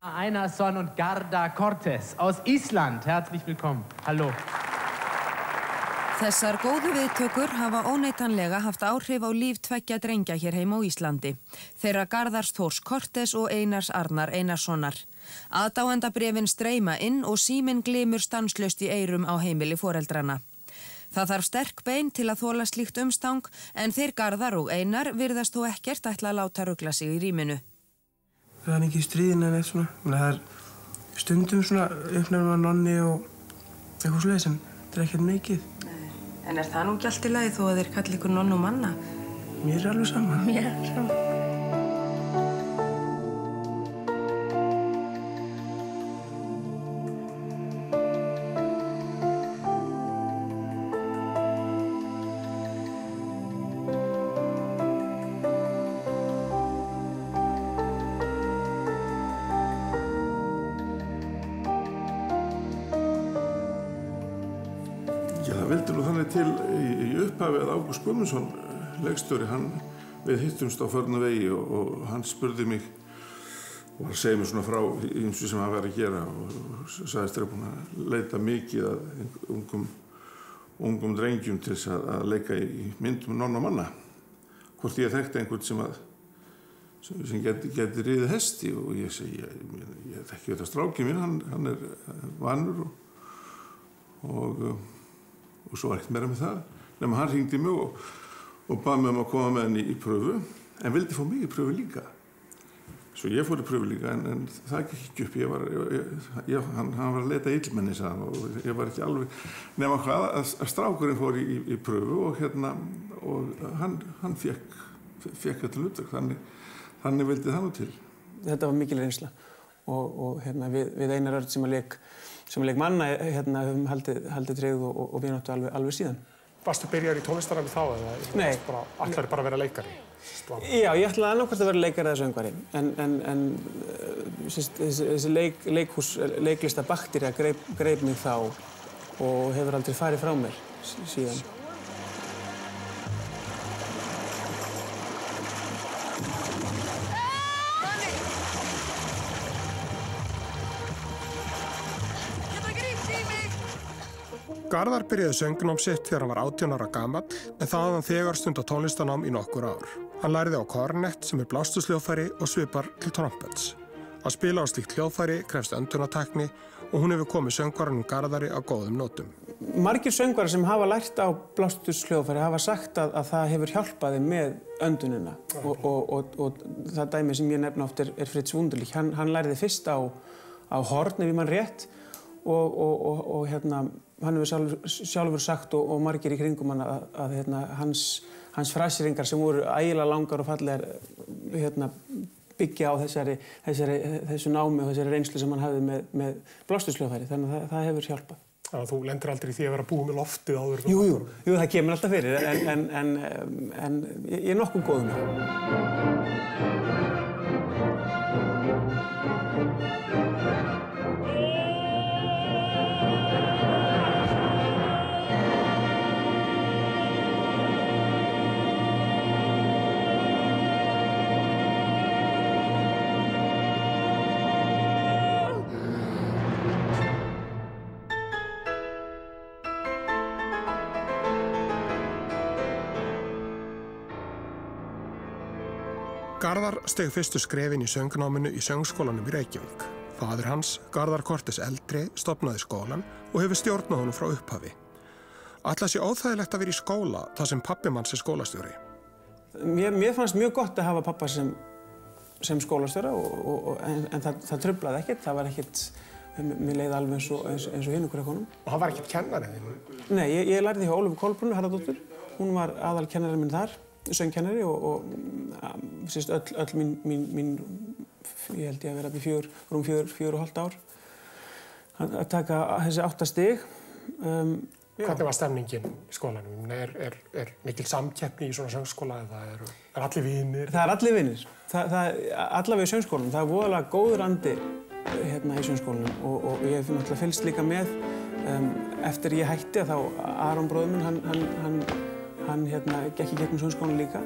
Einarsson und Garda Cortés aus Ísland. Herzlich willkommen. Hallo. Þessar góðu viðtökur hafa óneitanlega haft áhrif á líf tveggja drengja hér heima á Íslandi. Þeirra Garðars Þórs Cortés og Einars Arnar Einarssonar. Aðdáendabréfin streyma inn og síminn glymur stanslaust í eyrum á heimili foreldrana. Það þarf sterk bein til að þola slíkt umstang en þeir Garðar og Einar virðast þó ekkert ætla að láta rugla sig í rýminu. Það er ekki í stríðinu en eitt svona. Það er stundum svona uppnefnum að nonni og eitthvað svoleiðis en þetta er ekkert mikið. En er það nú ekki allt í lagi þó að þeir kalli ykkur nonn og manna? Mér er alveg sama. Mér er sama. Það vildi nú þannig til í upphafi að Ágúst Guðmundsson, leikstjóri, við hittumst á förnum vegi og hann spurði mig og hann segði mér svona frá ýmsu sem hann var að gera og sagðist þeirra búin að leita mikið að ungum drengjum til þess að leika í myndum nonn og manna. Hvort ég þekkti einhvern sem geti riðið hesti og ég segi, ég þekki þetta strákið minn, hann er vanur og svo var ekkert meira með það, nema hann hringdi mig og bað mig að koma með henni í pröfu, en vildi fá mig í pröfu líka. Svo ég fór í pröfu líka, en það gekk ekki upp. Hann var að leita illmenni, sagði hann, og ég var ekki alveg, nema hvað, að strákurinn fór í pröfu og hann fékk þetta hlutverk, þannig vildi það nú til. Þetta var mikil reynsla og við Einar Örn sem leik manna höfum haldið tryggð og vináttu alveg síðan. Varstu byrjaður í tónlistarnámi þá eða? Nei. Ætlaðir bara að vera leikari? Já, ég ætlaði annarkvort að vera leikari eða söngvari. En þessi leiklistabaktería greip mig þá og hefur aldrei farið frá mér síðan. Garðar byrjaði söngnám sitt þegar hann var 18 ára gamall, en það hafði hann þegar stundað tónlistarnám í nokkur ár. Hann lærði á kornett sem er blásturshljóðfæri og svipar til trompets. Að spila á slíkt hljóðfæri krefst öndunartækni og hún hefur komið söngvaranum Garðari á góðum nótum. Margir söngvarar sem hafa lært á blásturshljóðfæri hafa sagt að það hefur hjálpað þeim með öndunina og það dæmi sem ég nefna oft er Fritz Wunderlich. Hann lærði fyrst á horn ef ég man rétt og hann hefur sjálfur sagt og margir í kringum hann að hans fraseringar sem voru ægilega langar og fallegar byggja á þessu námi og þessari reynslu sem hann hafði með blásturshljóðfæri, þannig að það hefur hjálpað. Þannig að þú lendir aldrei í því að vera búið með loftið áður? Jú, það kemur alltaf fyrir, en ég er nokkuð góð með það. Garðar steig fyrstu skrefin í söngnáminu í söngskólanum í Reykjavík. Faðir hans, Garðar Cortés eldri, stofnaði skólan og hefur stjórnað honum frá upphafi. Ætla sé óþægilegt að vera í skóla þar sem pabbi manns er skólastjóri. Mér fannst mjög gott að hafa pappa sem skólastjóra en það truflaði ekkert. Það var ekkert, mér leiði alveg eins og hinn ykkur ekkonum. Og hann var ekkert kennari þinn? Nei, ég lærði hjá Ólöfu Kolbrúnu Harðardóttur. Hún var aðalkennarinn minn þar. Söngkennari og öll mín, ég held ég að vera rúm 4,5 ár að taka þessi 8 stig. Hvernig var stemningin í skólanum? Er mikil samkeppni í svona söngskóla eða er allir vinir? Það er allir vinir. Allavega í söngskólanum. Það er voðalega góður andi í söngskólanum og ég hef náttúrulega fylgst líka með eftir ég hætti að þá Aron bróðir minn, hann gekk í gegnum söngskólanum líka,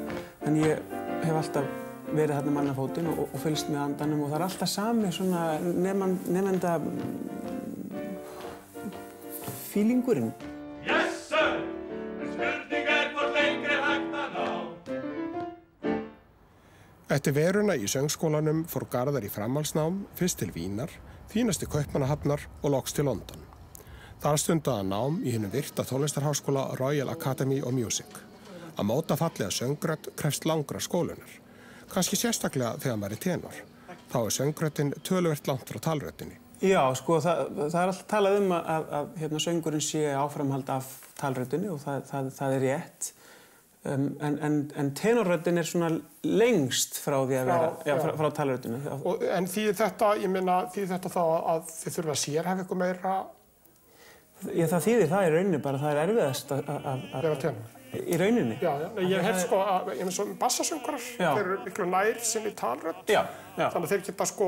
en ég hef alltaf verið þarna mannafótinn og fylgst með andanum og það alltaf sami svona nemenda feelingurinn. Yes, sir! Spurning hvort lengri hægt að ná. Eftir veruna í söngskólanum fór Garðar í framhaldsnám, fyrst til Vínar, því næst til Kaupmannahafnar og loks til London. Þar stundaði hann nám í hinum virta tónlistarháskóla Royal Academy of Music. Að móta fallega söngrödd krefst langra skólunar. Kannski sérstaklega þegar maður er tenor. Þá er söngröddin töluvert langt frá talröddinni. Já, sko, það er alltaf talað að söngurinn sé áframhald af talröddinni og það er rétt. En tenorröddin er svona lengst frá því að vera frá talröddinni. En þýðir þetta, þýðir þetta þá að þið þurfa að sérhæfa ykkur meira? Já, það þýðir það í rauninni bara, það er erfiðast að vera tenor. Í rauninni. Já, ég hef sko að bassasöngurar, þeir eru miklu nær sinni talrödd. Já. Þannig að þeir geta sko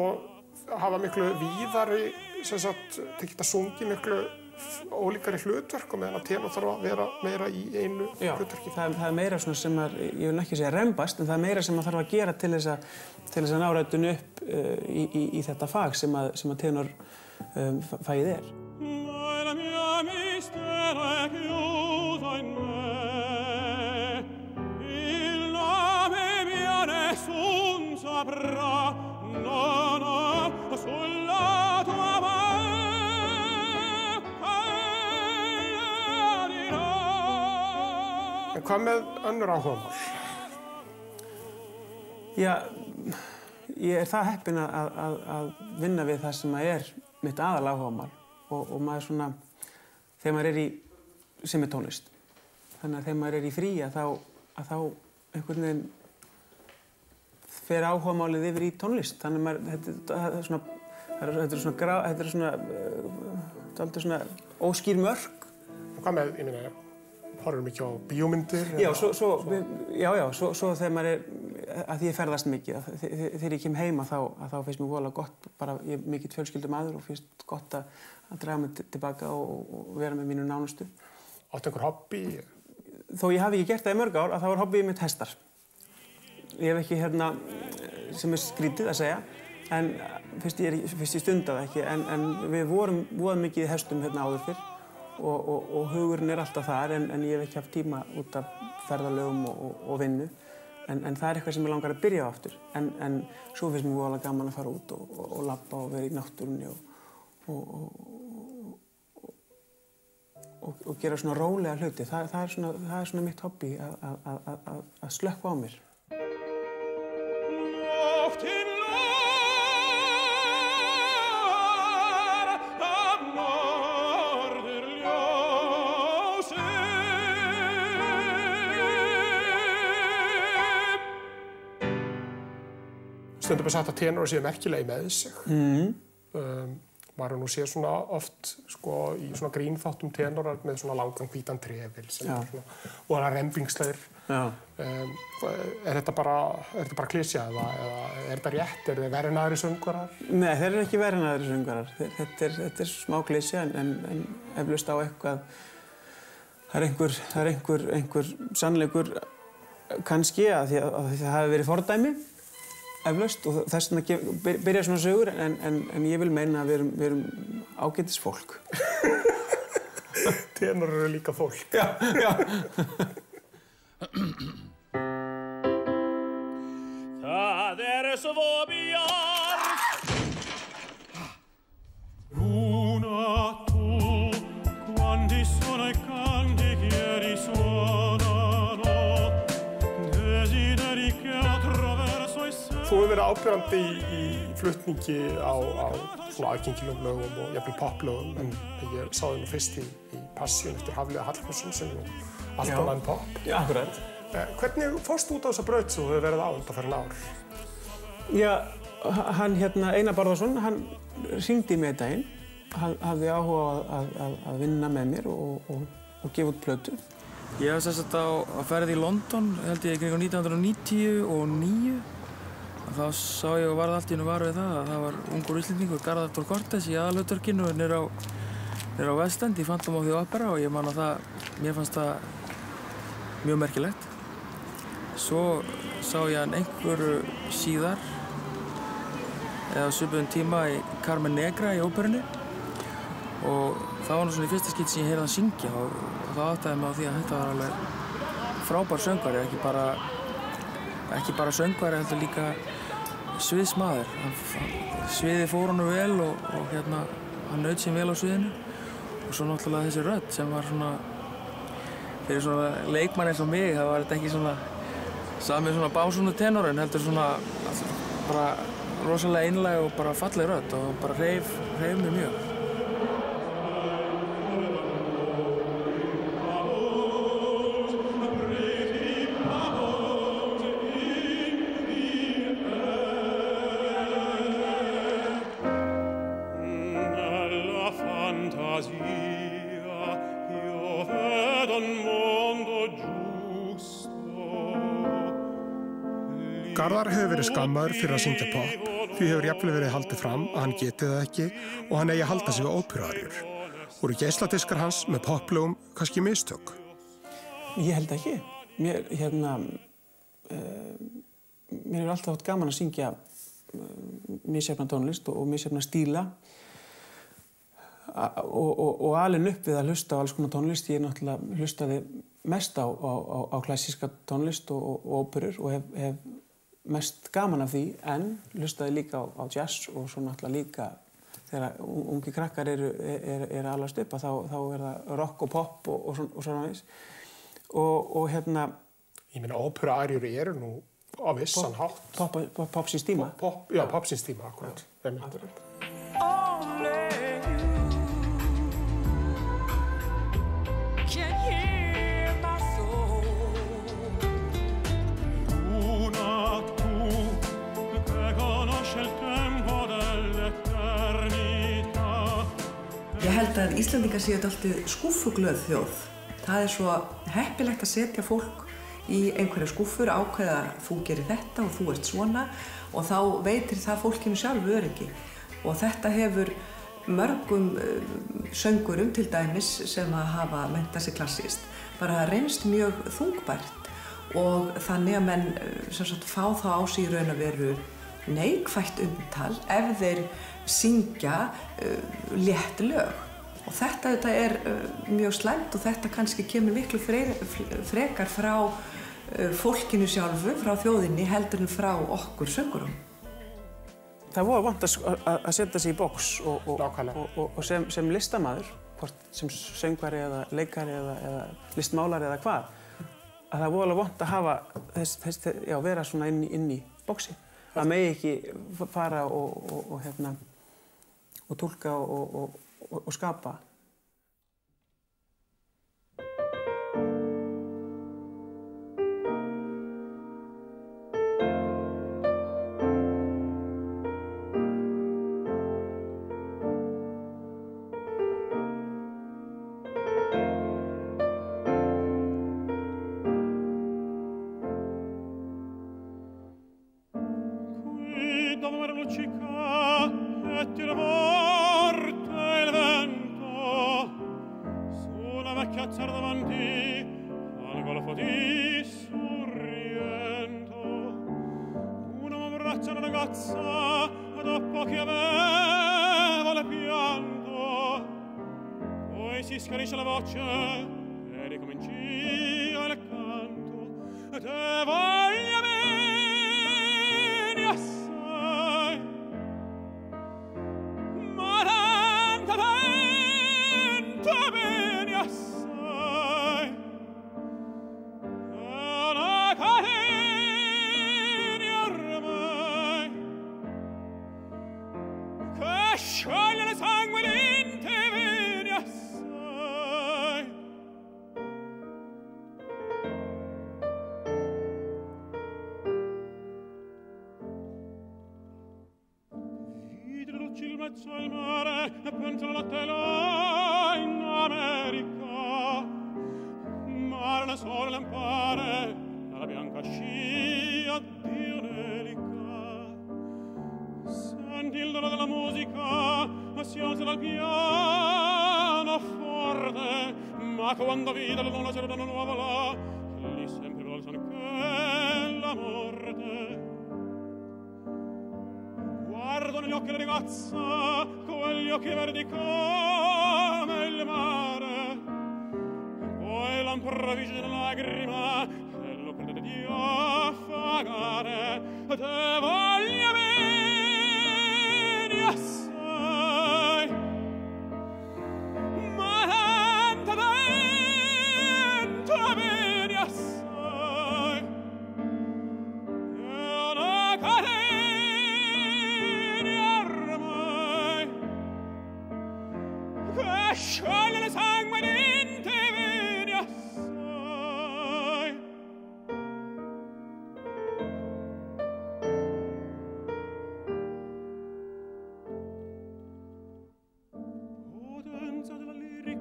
hafa miklu víðari, þeir geta sungið miklu ólíkari hlutverk og meðan að tenor þarf að vera meira í einu hlutverki. Það er meira svona sem ég vil ekki segja rembast, en það er meira sem maður þarf að gera til þess að ná röddinni upp í þetta fag sem að tenor fagið er. En hvað með önnur áhugamál? Já, ég er það heppinn að vinna við það sem er mitt aðal áhugamál og maður svona, þegar maður er sem er tónlist. Þannig að þegar maður er í frí að þá einhvern veginn fer áhugamálið yfir í tónlist. Þannig að þetta er svona óskýr mörk. Hvað með, horfum mikið á bíómyndir? Já, svo þegar maður er, að því ég ferðast mikið, þegar ég kem heima þá finnst mér voðalega gott, bara ég er mikill fjölskyldumaður og finnst gott að draga mig tilbaka og vera með mínu nánustu. Áttu einhver hobby? Þó ég hafi ekki gert það í mörg ár, að þá var hobbyið mitt hestar. Ég hef ekki sem er skrítið að segja, en fyrst ég stunda það ekki, en við vorum voða mikið í hestum áður fyrr. Og hugurinn er alltaf þar, en ég hef ekki haft tíma út af ferðalögum og vinnu. En það er eitthvað sem ég langar að byrja á aftur. En svo finnst mér voðalega gaman að fara út og labba og vera í náttúrunni og gera svona rólega hluti. Það er svona mitt hobby að slökkva á mér. Stundum er sagt að tenorar séu merkilegi með sig. Maður nú séð svona oft í svona grínþáttum tenorar með svona langan hvítan trefil og það er rembingslegir. Er þetta bara klisja eða er þetta rétt? Er þeir verri en aðrir söngvarar? Nei, þeir eru ekki verri en aðrir söngvarar. Þetta er smá klisja en eflaust á eitthvað. Það er einhver sannleikur kannski að það hafi verið fordæmi. Eflaust og þess vegna byrja svona sögur en ég vil meina að við erum ágætis fólk. Tenorar eru líka fólk. Já. Það svo bjart. Luna tu, quando sono i canti che risuonano, desideri che attraverso i Þú hefur verið áberandi í flutningi á svona aðgengilegum lögum og jafnvel poplögum, en ég sá þig nú fyrst í Passíun eftir Hafliða Hallgrímsson sem er nú allt annað en pop. Já, akkurat. Hvernig fórstu út á þessa braut sem þú hefur verið á undanfarin ár? Já, hann Einar Bárðarson, hann hringdi í mig einn daginn, hafði áhuga að vinna með mér og gefa út plötu. Ég var sérstætt á ferð í London, held ég kringum 1999. Þá sá ég og varð allt í einu var við það að það var ungur Íslendingur, Garðar Thor Cortes í aðalhlutverkinu niður á West End í Phantom of the Opera og ég man að mér fannst það mjög merkilegt. Svo sá ég hann einhverju síðar, eða svipuðum tíma í Carmen Negra í óperunni. Og það var nú svona í fyrsta skipti sem ég heyrði hann syngja og þá áttaði mig á því að þetta var alveg frábær söngvari, ekki bara söngvari, heldur líka sviðsmaður. Sviðið fór honum vel og hann naut sín vel á sviðinu. Og svo náttúrulega þessi rödd sem var svona, fyrir svona leikmann eins og mig, það var þetta ekki svona sami svona básúnu tenorinn, heldur svona bara rosalega einlæg og bara falleg rödd og bara hreif mig mjög. Garðar hefur verið skammaður fyrir að syngja pop, því hefur jafnvel verið haldið fram að hann geti það ekki og hann eigi að halda sig við óperuaríur. Voru geisladiskar hans með poplögum kannski mistök? Ég held ekki. Mér hefur alltaf haft gaman að syngja misjafna tónlist og misjafna stíla og alin upp við að hlusta á alls konar tónlist. Ég náttúrulega hlustaði mest á klassíska tónlist og óperur og hef mest gaman af því, en hlustaði líka á jazz og svo náttúrulega líka þegar ungi krakkar eru alast upp þá er það rock og pop og svona veis. Ég meina, óperuaríur eru nú á vissan hátt. Popsins tíma. Já, popsins tíma, akkurat. Ég held að Íslendingar séu dálítið skúffuglöð þjóð. Það er svo heppilegt að setja fólk í einhverja skúffur, ákveða að þú gerir þetta og þú ert svona og þá veitir það fólkinu sjálfu öryggi. Og þetta hefur mörgum söngurum til dæmis sem að hafa menntað sig klassískt bara reynst mjög þungbært og þannig að menn fá þá á sig í raun að veru neikvætt umtal ef þeir syngja létt lög. Og þetta er mjög slæmt og þetta kannski kemur miklu frekar frá fólkinu sjálfu, frá þjóðinni, heldur en frá okkur söngurum. Það voru vant að setja sig í box og sem listamaður, hvort sem söngvari eða leikari eða listmálari eða hvað, að það voru alveg vant að hafa vera svona inn í boxi. Það megi ekki fara og túlka og skapa. Quando vide la luna c'era una nuova là, lì sempre volson che la morte. Guardo negli occhi la ragazza, quegli occhi verdi come il mare, poi l'improvvisa lagrima che lo crede di affagare. Te voglio bene assai, ma tanto bene assai, e una catena ormai che scioglie il sangue in te bene assai. Potenza della lirica,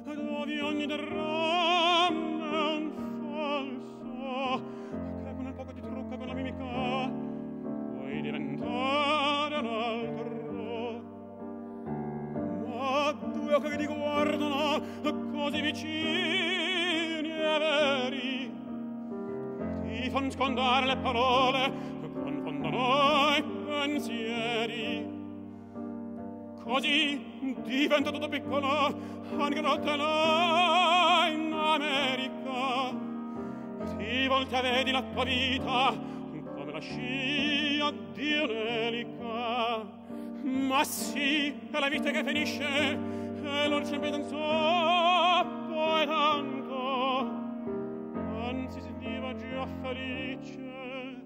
dove ogni dramma è un falso, che con il poco di trucco, con la mimica, puoi diventare un altro. Ma due occhi che ti guardano così vicini e veri, ti fan scondare le parole, confondono i pensieri. Così diventa tutto piccolo, anche notte là in America. Ti volti a vedi la tua vita come la scia di un'elica. Ma sì, è la vita che finisce e non c'è più un poi tanto. Anzi sentiva già felice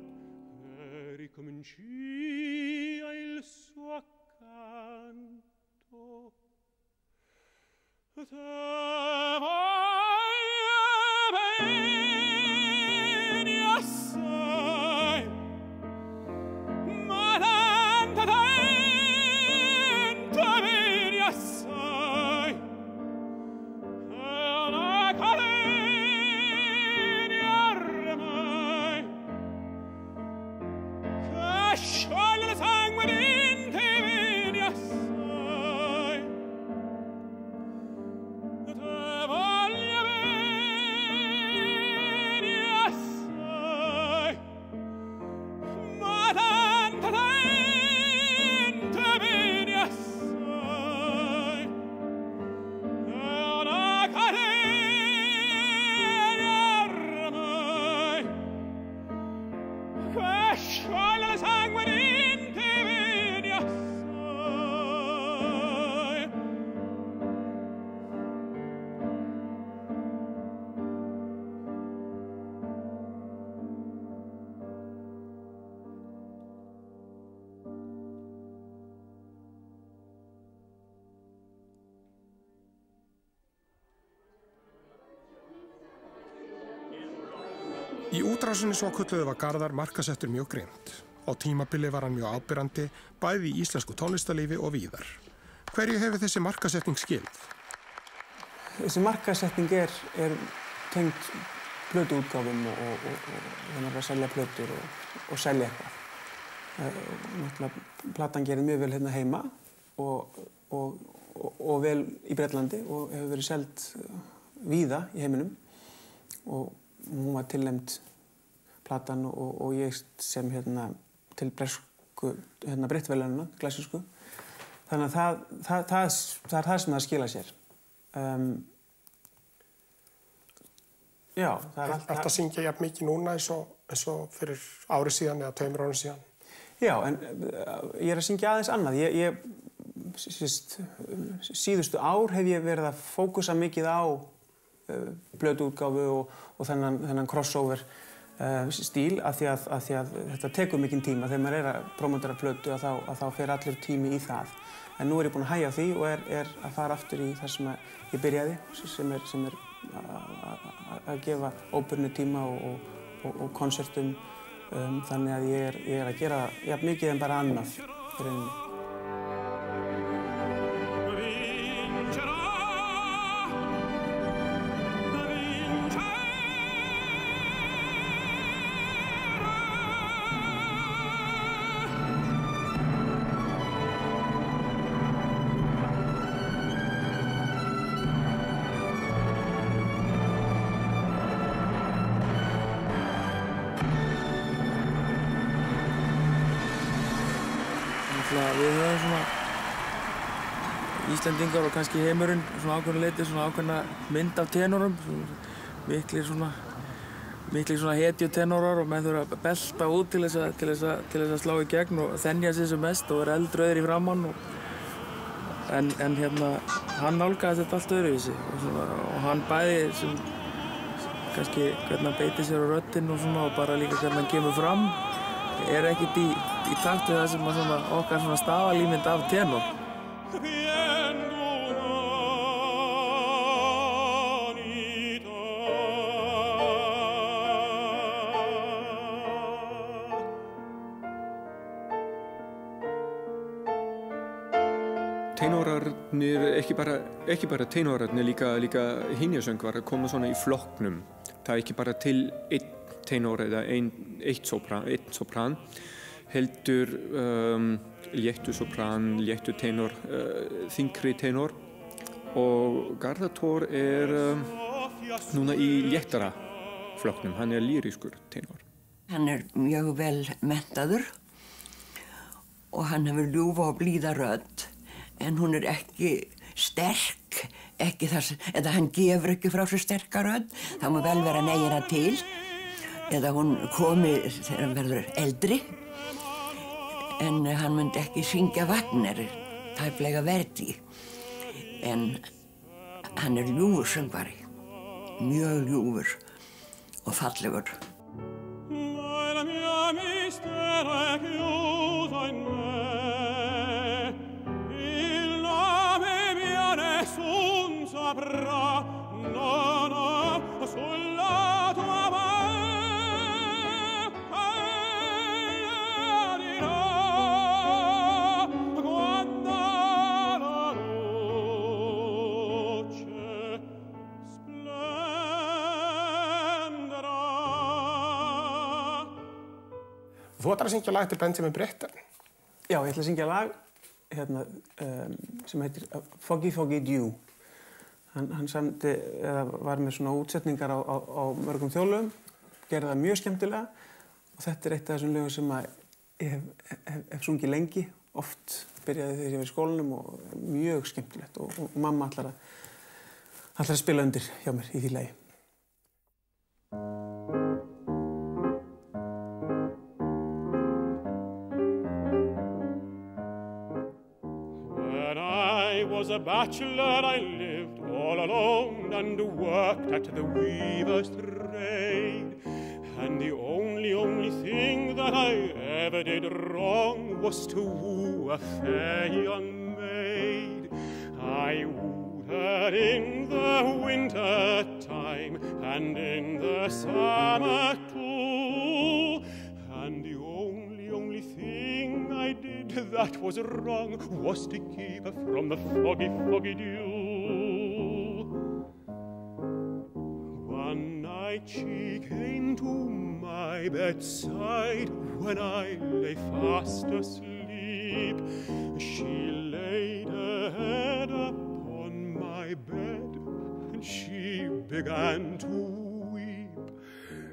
e ricomincia il suo accanto. Te voglio bene assai, ma tanto bene assai, e una catena ormai che scioglie il sangue in te bene assai. Te voglio bene assai, ma tanto bene assai, e una catena ormai che scioglie il sangue in te bene assai. Í útrásinni svokölluðu var Garðar markasettur mjög grimmt. Á tímabili var hann mjög áberandi, bæði í íslensku tónlistarlífi og víðar. Hverju hefur þessi markasetning skilið? Þessi markasetning er tengt plötuútgáfum og þannig að selja plötur og selja eitthvað. Náttúrulega platan gerir mjög vel hérna heima og vel í Bretlandi og hefur verið seld víða í heiminum og hún var tilnefnd platan og ég sem hérna til bresku Britverðlaunanna, klassísku. Þannig að það er það sem það skila sér. Já, það er allt. Ertu að syngja jafn mikið núna eins og fyrir ári síðan eða 2 árum síðan? Já, en ég er að syngja aðeins annað. Síðustu ár hef ég verið að fókusa mikið á plötuútgáfu og þennan crossover stíl af því að þetta tekur mikinn tíma. Þegar maður er að prómótera plötu að þá fer allur tími í það. En nú er ég búinn að hægja á því og er að fara aftur í það sem ég byrjaði, sem er að gefa óbundna tíma og konsertum. Þannig að ég er að gera jafn mikið en bara annað í rauninni. við höfum svona Íslendingar og kannski heimurinn svona ákveðnu leyti svona ákveðna mynd af tenorum, miklir svona hetjutenorar og menn þurfa að belta út til þess að slá í gegn og þenja sig sem mest og vera eldrauðir í framann en hann nálgaði þetta allt öðruvísi og hann bæði sem kannski hvernig hann beitir sér á röddinn og svona og bara líka hvernig hann kemur fram ekkert í takt við það sem okkar svona staðalímynd af tenor. Tenorarnir, ekki bara tenorarnir, líka hynjasöngvarar koma svona í flokknum. Það ekki bara til einn tenor eða eitt sopran, heldur léttu sopran, léttu tenor, þyngri tenor og Garðar núna í léttara flokknum, hann lýriskur tenor. Hann mjög vel menntaður og hann hefur ljúfa og blíða rödd. En hún ekki sterk, eða hann gefur ekki frá sér sterka rödd. Það má vel vera negina til, eða hún komi þegar hann verður eldri. En hann myndi ekki syngja Wagner, tæplega Verdi. En hann ljúfur söngvari, mjög ljúfur og fallegur. Þú ætlar að syngja lag til Benjamin Britten. Já, ég ætla að syngja lag sem heitir Foggy Foggy Dew. Hann samdi, eða var með svona útsetningar á mörgum þjóðlögum, gerði það mjög skemmtilega og þetta eitt af þessum lögum sem ég hef sungið lengi, oft byrjaði þegar ég var í skólanum og mjög skemmtilegt og mamma ætlar að spila undir hjá mér í því lagi. Was a bachelor, I lived all alone and worked at the weaver's trade. And the only thing that I ever did wrong was to woo a fair young maid. I wooed her in the winter time and in the summer too. And the only thing I did that was wrong was to keep her from the foggy, foggy dew. One night she came to my bedside when I lay fast asleep. She laid her head upon my bed and she began to weep.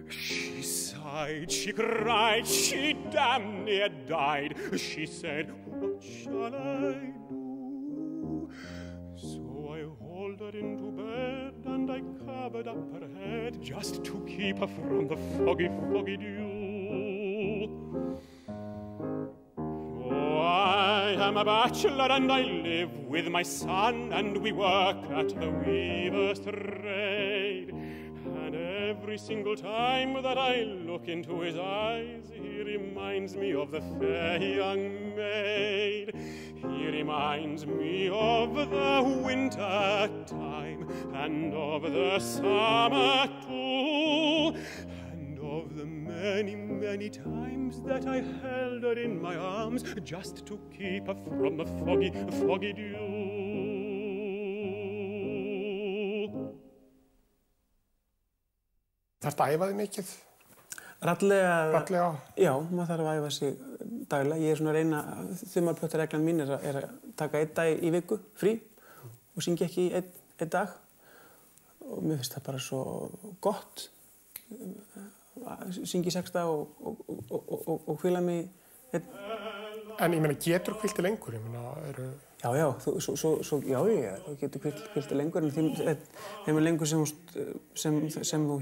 She sighed, she cried, she damn near died. She said, "What shall I do?" So I hauled her into bed and I covered up her head just to keep her from the foggy, foggy dew. Oh, I am a bachelor and I live with my son and we work at the weaver's trade. And every single time that I look into his eyes, he reminds me of the fair young maid. He reminds me of the winter time and of the summer too, and of the many, many times that I held her in my arms just to keep her from the foggy, foggy dew. Þarftu að æfa þig mikið? Raddlega? Já, maður þarf að æfa sig daglega. Ég svona að reyna, þumalputtareglan mín er að taka einn dag í viku, frí, og syngja ekki einn dag. Og mér finnst það bara svo gott. Syngi 6 daga og hvíla mig einn En ég meina, getur hvíldi lengur? Ég meina, Já, þú getur hvíldi lengur, en þeim lengur sem þú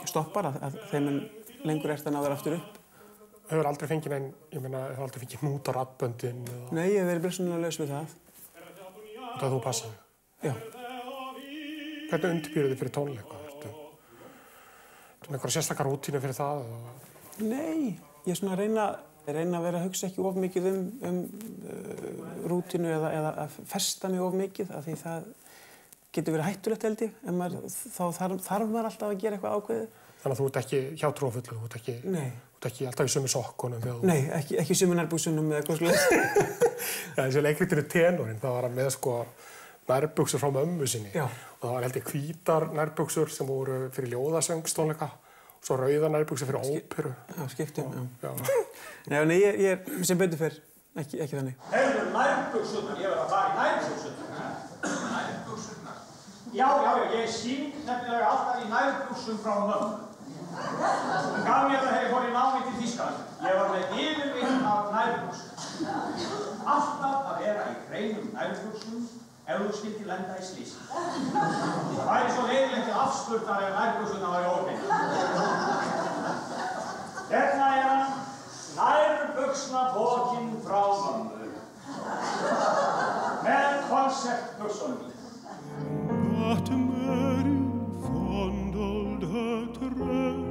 stoppar, að þeim lengur ert að ná þér aftur upp. Hefur aldrei fengið neinn, ég meina, hefur aldrei fengið hnút á raddböndin? Nei, ég hef verið blessunarlega laus við það. Það þú passaði? Já. Hvernig undirbýrðu þið fyrir tónleika? Ertu með einhverja sérstakar rútínu fyrir það? Nei, ég er svona að reyna að vera að hugsa ekki of mikið rútínu eða að festa mig of mikið, af því það getur verið hættulegt held ég, en þá þarf maður alltaf að gera eitthvað ákveðið. Þannig að þú ert ekki hjátrúarfullu, þú ert ekki alltaf í sömu sokkunum? Nei, ekki í sömu nærbuksunum eða eitthvað svoleiðis. Þessi leikritinu Tenorinn, það var hann með nærbuxur frá mömmu sinni. Já. Og það var held ég hvítar nærbuxur sem voru fyrir ljóðasöngstónleika og svo rauðar nærbuxur fyrir óperu. Já, skiptum, já. Nei, ég er sem betur fyrr, ekki þannig. Heyrðu, nærbuxurnar, ég verð að fara í nærbuxurnar. Nærbuxurnar? Já, ég syng nefnilega alltaf í nærbuxum frá mömmu. Hún gaf mér það þegar ég fór í námi til Þýskaland. Ég var með yfirvigt af nærbuxum. Alltaf að vera í hreinum nærbuxum ef þú skyldi lenda í slysi. Það væri svo leiðilegt afspurnar ef nærbuxurnar væri óhrein. Hérna er hann, nærbuxnapokinn frá mömmu. Með koncertbuxunum. But Mary fondled her treasure,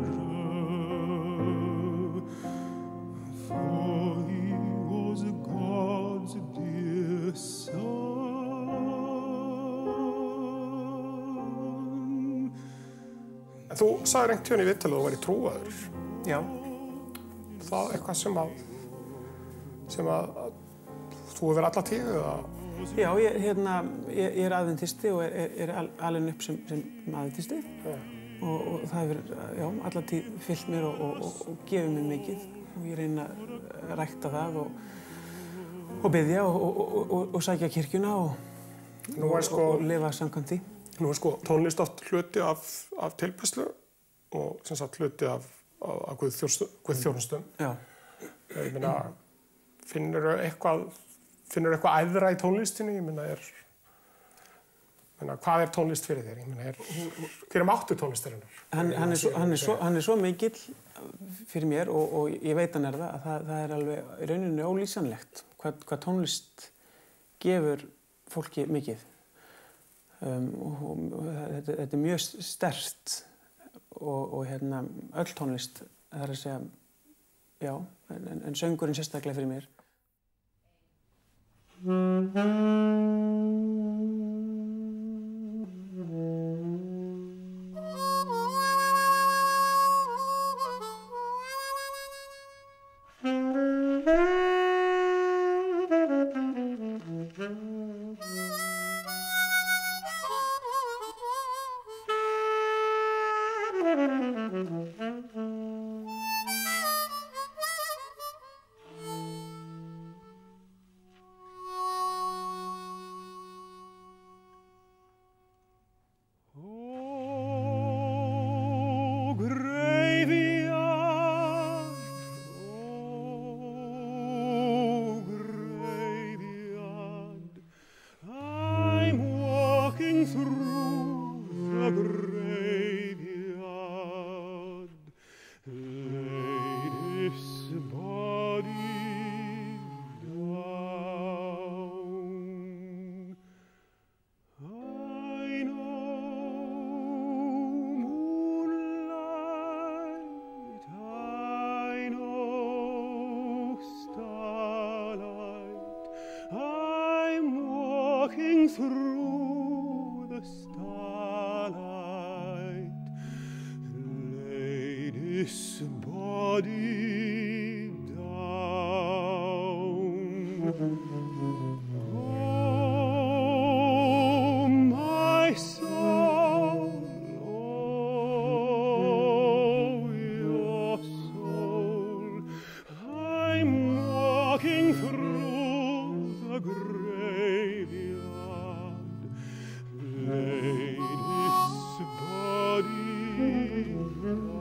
for he was God's dear son. Þú sagðir einhvern tímann í viðtalið að þú væri trúaður. Já. Það eitthvað sem að þú hefur alla tíð eða? Já, ég er aðventisti og er alinn upp sem aðventisti og það hefur, alla tíð fyllt mér og gefið mér mikið og ég reyna að rækta það og biðja og sækja kirkjuna og lifa samkvæmt því. Nú er tónlist oft hluti af tilbærslu og sem sagt hluti af guðþjónustum. Já. Ég meina, finnurðu eitthvað æðra í tónlistinni? Ég meina, hvað er tónlist fyrir þér? Ég meina, hver er máttur tónlistarinnar? Hann er svo mikill fyrir mér og ég veit hann það, að það er alveg í rauninni ólýsanlegt hvað tónlist gefur fólki mikið. Þetta er mjög sterkt og öll tónlist, það er að segja, já, en söngurinn sérstaklega fyrir mér. Through the starlight, lay this body down. Oh, my soul, oh, your soul, I'm walking through the graveyard. Lay this body down.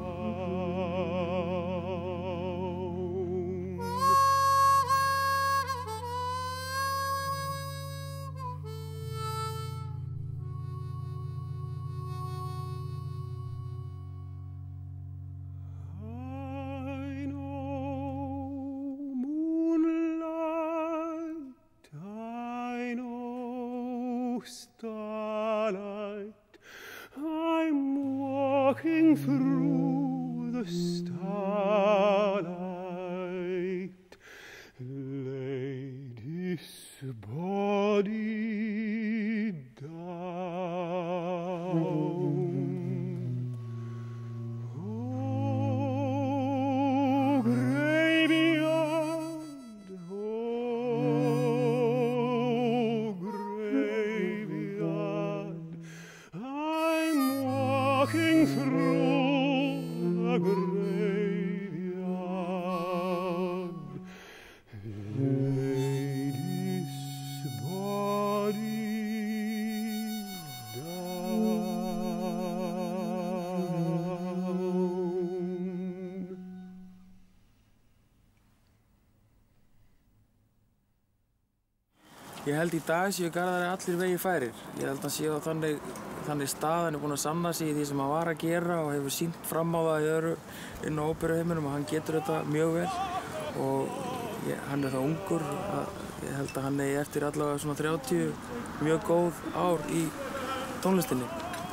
starlight. I'm walking through the starlight. Lady's body down. Ég held í dag séu Garðari allir vegi færir. Ég held að séu á þannig stað, hann er búinn að sanna sig í því sem hann var að gera og hefur sýnt fram á það í öðru inn á óperuheiminum og hann getur þetta mjög vel og hann er það ungur að ég held að hann eigi eftir allavega svona 30 mjög góð ár í tónlistinni,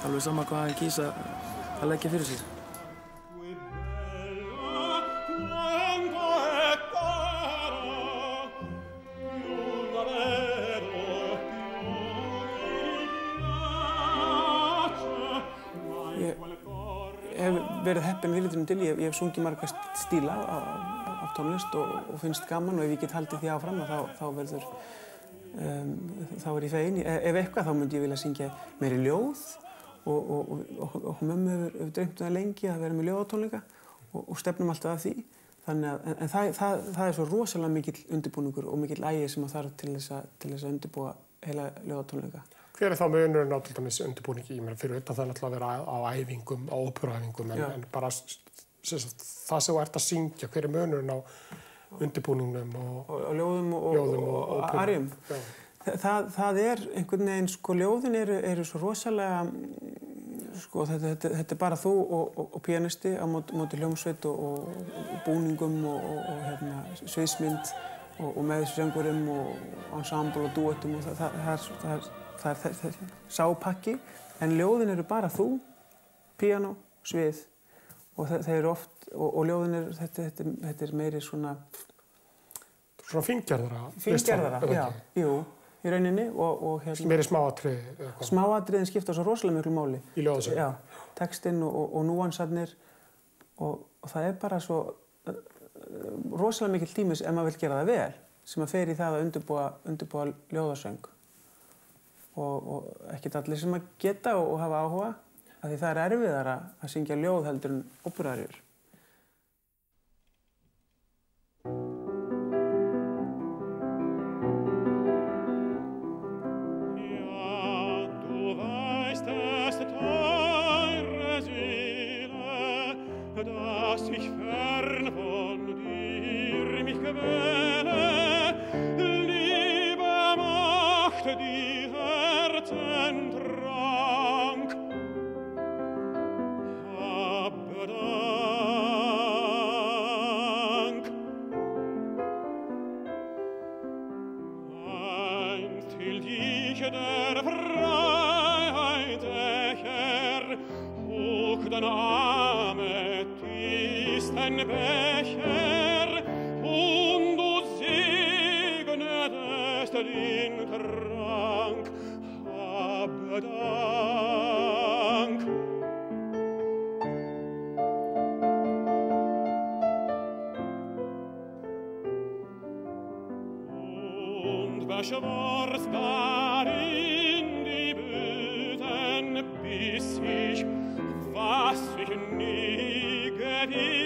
alveg sama hvað hann kýs að leggja fyrir sig. Ég hef verið heppinn viðlitunum til. Ég hef sungið marga stíla af tónlist og finnst gaman og ef ég get haldið því áfram þá er ég fegin. Ef eitthvað þá myndi ég vilja syngja meiri ljóð og mömmu hefur dreymt það lengi að vera með ljóðatónleika og stefnum alltaf að því. En það er svo rosalega mikill undirbúningur og mikill ægi sem það þarf til þess að undirbúa heila ljóðatónleika. Hver er þá munurinn á til dæmis undirbúningi? Ég meina fyrir utan það náttúrulega að vera á æfingum, á óperuæfingum, en bara það sem þú ert að syngja, hver er munurinn á undirbúningnum og ljóðum og arjum? Það er einhvern veginn, sko, ljóðin eru svo rosalega, sko, þetta er bara þú og píanisti á móti hljómsveit og búningum og sviðsmynd og með söngvurum og ensemble og duettum og það er sápakki, en ljóðin eru bara þú, píanó, svið og þeir eru oft, og ljóðin eru, þetta er meiri svona... Svona fíngerðara? Fíngerðara, já, jú, í rauninni og meiri smáatriði? Smáatriðin skipta svo rosalega miklu máli. Í ljóðasöng? Já, textinn og núansarnir og það er bara svo rosalega mikill tími ef maður vill gera það vel, sem að fer í það að undirbúa ljóðasöng. Og ekkert allir sem að geta og hafa áhuga, af því það er erfiðara að syngja ljóð heldur en óperuaríur. Dass ich fern von dir mich gewähne, Liebe macht die Herzen trank. Aber Dank. Einst hielt ich der Freiheit Ächer, hoch den ein Becher, und du segnetest den Trank, aber Dank. Und beschworst darin die Bösen, bis ich, was ich nie gewinnt,